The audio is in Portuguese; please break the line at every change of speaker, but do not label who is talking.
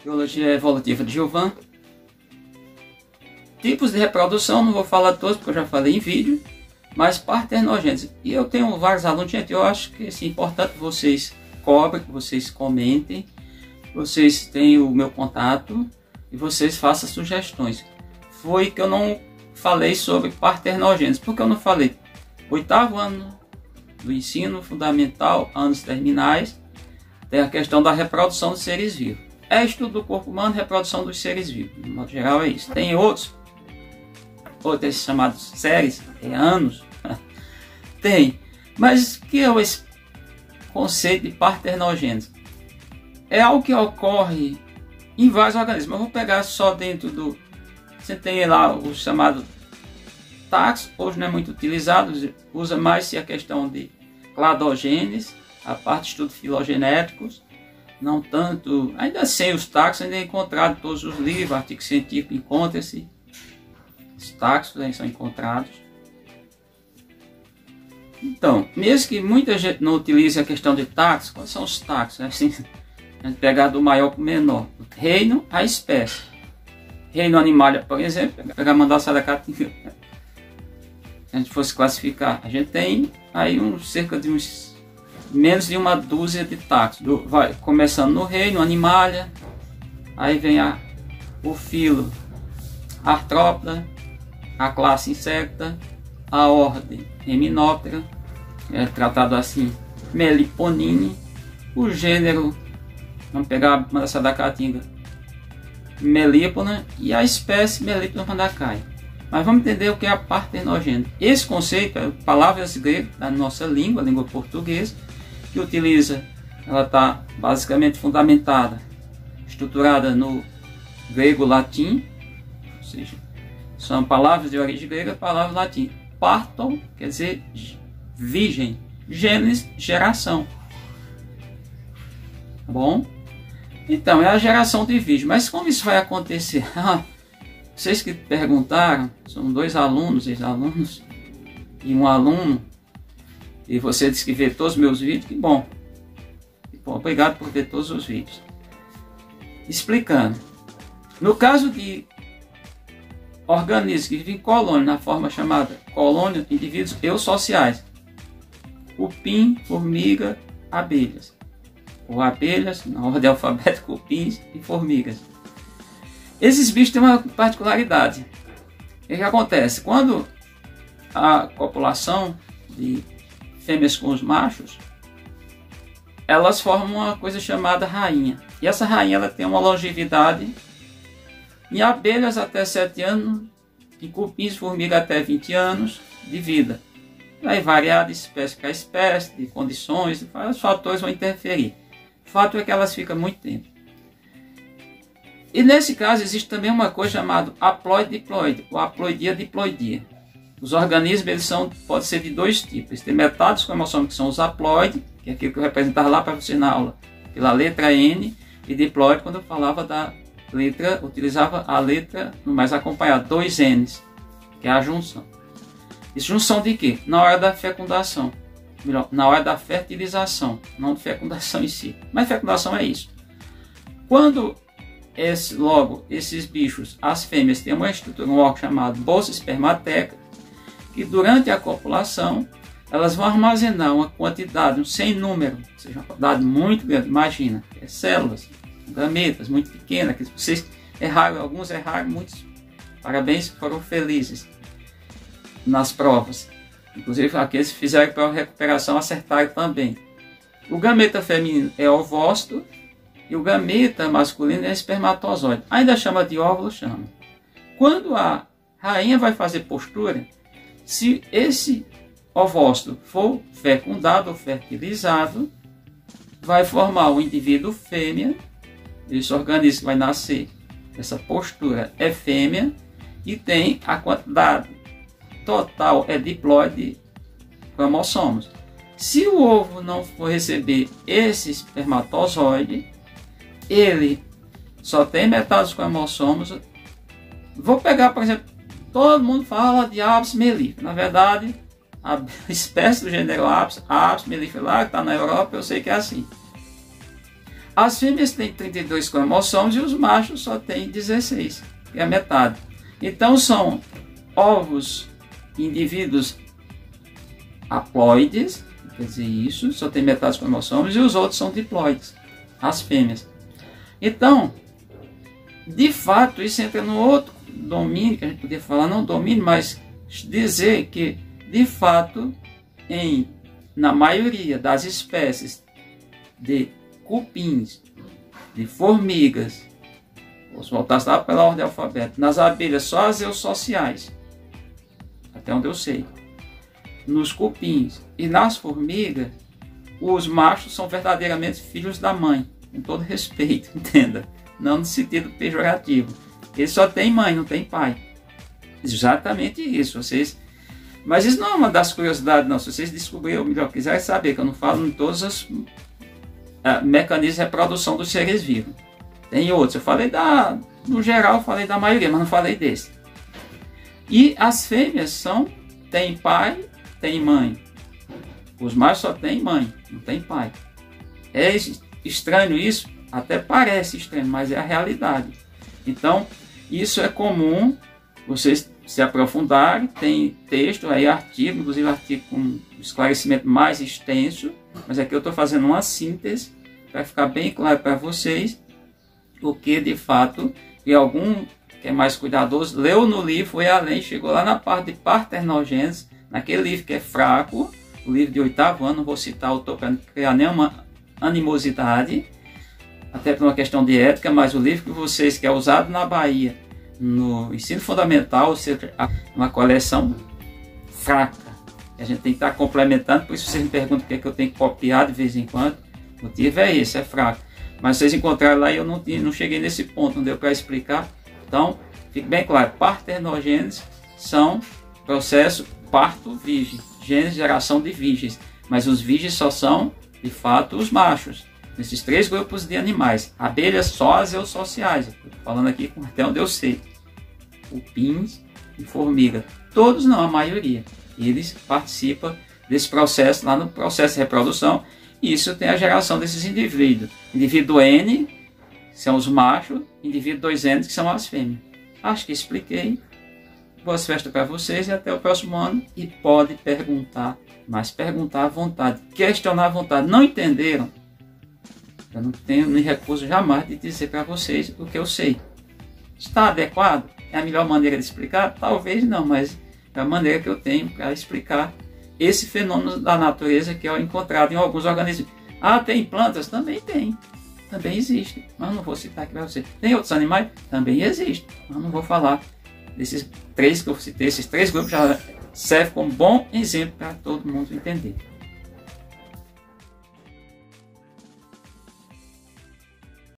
Biologia Evolutiva de Gilvan. Tipos de reprodução, não vou falar todos porque eu já falei em vídeo, mas parternogênese. E eu tenho vários alunos, gente, eu acho que é importante que vocês cobrem, que vocês comentem, vocês tenham o meu contato e vocês façam sugestões. Foi que eu não falei sobre parternogênese, porque eu não falei 8º ano do ensino fundamental, anos terminais, tem a questão da reprodução dos seres vivos. É estudo do corpo humano, reprodução dos seres vivos. De modo geral é isso. Tem outros chamados séries, anos. Tem. Mas o que é esse conceito de parternogênese? É algo que ocorre em vários organismos. Eu vou pegar só dentro do... Você tem lá o chamado taxo, hoje não é muito utilizado, usa mais a questão de cladogênese, a parte de estudos filogenéticos, não tanto, ainda sem os taxos, ainda é encontrado em todos os livros, artigos científicos, encontra-se, os taxos são encontrados. Então, mesmo que muita gente não utilize a questão de taxos, quais são os taxos? Assim, a gente pegar do maior para o menor, reino a espécie. Reino animal, por exemplo, pegar Mandassaracatinga, se a gente fosse classificar, a gente tem aí cerca de menos de uma dúzia de taxos. Vai começando no reino, animalia, aí vem o filo Arthrópoda, a classe Insecta, a ordem Hymenoptera, tratado assim, Meliponine, o gênero, vamos pegar Mandassaracatinga, Melipona, e a espécie Melipona mandacae. Mas vamos entender o que é a parternogênese. Esse conceito é palavras gregas da nossa língua, língua portuguesa, que utiliza, ela está basicamente fundamentada, estruturada no grego-latim, ou seja, são palavras de origem grega, palavras latim. Parton quer dizer virgem, gênesis, geração. Tá bom? Então, é a geração de virgem. Mas como isso vai acontecer? Vocês que perguntaram, são 2 alunos, ex-alunos, e um aluno, e você disse que vê todos os meus vídeos, que bom. Obrigado por ver todos os vídeos. Explicando. No caso de organismos que vivem em colônia, na forma chamada colônia, indivíduos eusociais, cupim, formiga, abelhas. Ou abelhas, na ordem alfabética, cupins e formigas. Esses bichos têm uma particularidade. O que acontece? Quando a copulação de fêmeas com os machos, elas formam uma coisa chamada rainha. E essa rainha ela tem uma longevidade em abelhas até 7 anos, em cupins e formiga até 20 anos de vida. Vai variar de espécie para espécie, de condições, vários fatores vão interferir. O fato é que elas ficam muito tempo. E nesse caso existe também uma coisa chamada haploide-diploide, ou haploidia-diploidia. Os organismos podem ser de 2 tipos. Eles têm metádeos cromossômicos, que são os haploides, que é aquilo que eu representava lá para você na aula, pela letra N, e diploide quando eu falava da letra, utilizava a letra no mais acompanhado, 2 N's, que é a junção. Isso junção de quê? Na hora da fecundação. Melhor, na hora da fertilização, não de fecundação em si. Mas fecundação é isso. Quando esses bichos, as fêmeas, têm uma estrutura, um órgão chamado bolsa espermateca, que durante a copulação elas vão armazenar uma quantidade, sem número, ou seja, uma quantidade muito grande, imagina, células, gametas muito pequenas, que vocês erraram, alguns erraram, muitos, parabéns, foram felizes nas provas. Inclusive aqueles que fizeram para recuperação acertaram também. O gameta feminino é ovócito e o gameta masculino é espermatozoide. Ainda chama de óvulo, chama. Quando a rainha vai fazer postura, se esse ovócito for fecundado ou fertilizado, vai formar o indivíduo fêmea. Esse organismo vai nascer, essa postura é fêmea e tem a quantidade total é diploide cromossomos. Se o ovo não for receber esse espermatozoide, ele só tem metade dos cromossomos. Vou pegar, por exemplo, todo mundo fala de Apis mellifera. Na verdade, a espécie do gênero Apis mellifera, que está na Europa, eu sei que é assim. As fêmeas têm 32 cromossomos e os machos só têm 16, que é a metade. Então são ovos, indivíduos haploides, quer dizer isso, só tem metade dos cromossomos, e os outros são diploides, as fêmeas. Então, de fato, isso entra no outro domínio, que a gente poderia falar, não domínio, mas dizer que, de fato, na maioria das espécies de cupins, de formigas, vou voltar lá pela ordem alfabética, nas abelhas só as eusociais, até onde eu sei. Nos cupins e nas formigas, os machos são verdadeiramente filhos da mãe, com todo respeito, entenda, não no sentido pejorativo. Eles só têm mãe, não tem pai. Exatamente isso. Mas isso não é uma das curiosidades, não. Se vocês descobrirem ou melhor quiserem saber, que eu não falo em todos os mecanismos de reprodução dos seres vivos. Tem outros. Eu falei no geral, eu falei da maioria, mas não falei desse. E as fêmeas têm pai, têm mãe. Os machos só têm mãe, não tem pai. É estranho isso? Até parece estranho, mas é a realidade. Então, isso é comum vocês se aprofundarem. Tem texto aí, artigo, inclusive artigo com esclarecimento mais extenso, mas aqui eu estou fazendo uma síntese para ficar bem claro para vocês o que de fato, e algum que é mais cuidadoso leu no livro, foi além, chegou lá na parte de parternogênese, naquele livro que é fraco, o livro de 8º ano, não vou citar o autor para não criar nenhuma animosidade, até por uma questão de ética, mas o livro que vocês, que é usado na Bahia, no ensino fundamental, ou seja, uma coleção fraca, a gente tem que estar complementando. Por isso vocês me perguntam o que é que eu tenho que copiar de vez em quando. O motivo é esse, é fraco. Mas vocês encontraram lá e eu não cheguei nesse ponto, não deu para explicar. Então, fique bem claro, parternogênese são processo parto virgem, gênese, geração de virgens. Mas os virgens só são, de fato, os machos. Nesses 3 grupos de animais. Abelhas só as eusociais. Estou falando aqui até onde eu sei. Cupins e formiga. Todos não, a maioria. Eles participam desse processo, lá no processo de reprodução. E isso tem a geração desses indivíduos. Indivíduo N, que são os machos. Indivíduo 2N, que são as fêmeas. Acho que expliquei. Boas festas para vocês e até o próximo ano. E pode perguntar, mas perguntar à vontade. Questionar à vontade. Não entenderam? Eu não me recuso jamais de dizer para vocês o que eu sei. Está adequado? É a melhor maneira de explicar? Talvez não, mas é a maneira que eu tenho para explicar esse fenômeno da natureza que é encontrado em alguns organismos. Ah, tem plantas? Também tem. Também existe. Mas não vou citar aqui para vocês. Tem outros animais? Também existem. Mas não vou falar desses 3 que eu citei. Esses 3 grupos já servem como bom exemplo para todo mundo entender.